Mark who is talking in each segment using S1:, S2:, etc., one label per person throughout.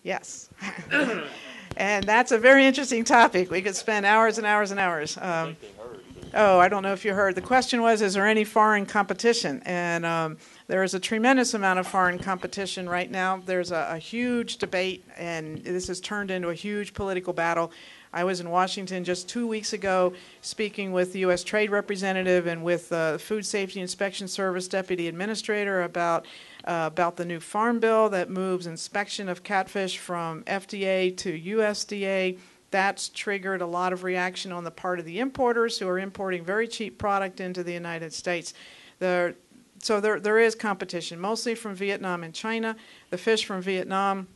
S1: Yes. And that's a very interesting topic. We could spend hours and hours and hours. Oh, I don't know if you heard. The question was, is there any foreign competition? And there is a tremendous amount of foreign competition right now. There's a huge debate, and this has turned into a huge political battle. I was in Washington just 2 weeks ago speaking with the U.S. Trade Representative and with the Food Safety Inspection Service Deputy Administrator about the new Farm Bill that moves inspection of catfish from FDA to USDA. That's triggered a lot of reaction on the part of the importers who are importing very cheap product into the United States. So there is competition, mostly from Vietnam and China. The fish from Vietnam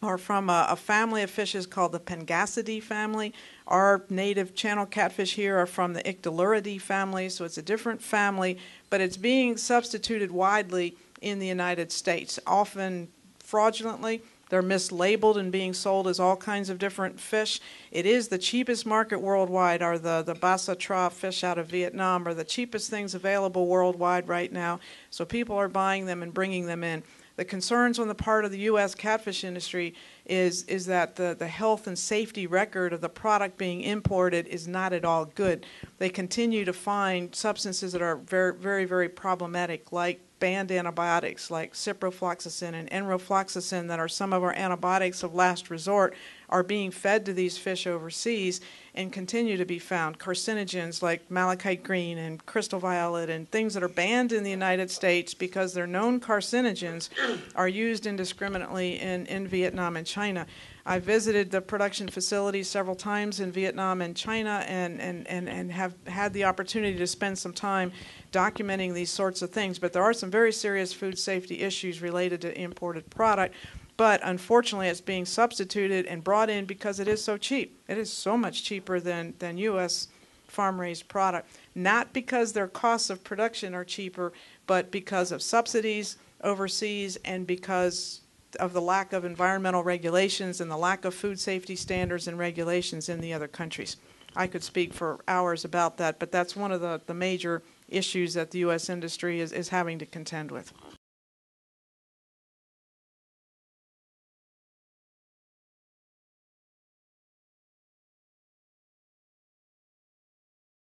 S1: are from a family of fishes called the Pengassidae family. Our native channel catfish here are from the Ictaluridae family, so it's a different family, but it's being substituted widely in the United States, often fraudulently. They're mislabeled and being sold as all kinds of different fish. It is the cheapest market worldwide, are the basa tra fish out of Vietnam, are the cheapest things available worldwide right now. So people are buying them and bringing them in. The concerns on the part of the U.S. catfish industry is that the health and safety record of the product being imported is not at all good. They continue to find substances that are very, very, very problematic, like banned antibiotics like ciprofloxacin and enrofloxacin that are some of our antibiotics of last resort are being fed to these fish overseas and continue to be found. Carcinogens like malachite green and crystal violet and things that are banned in the United States because they're known carcinogens are used indiscriminately in Vietnam and China. I visited the production facilities several times in Vietnam and China and have had the opportunity to spend some time documenting these sorts of things. But there are some very serious food safety issues related to imported product. But unfortunately, it's being substituted and brought in because it is so cheap. It is so much cheaper than U.S. farm-raised product. Not because their costs of production are cheaper, but because of subsidies overseas and because of the lack of environmental regulations and the lack of food safety standards and regulations in the other countries. I could speak for hours about that, but that's one of the major issues that the U.S. industry is having to contend with.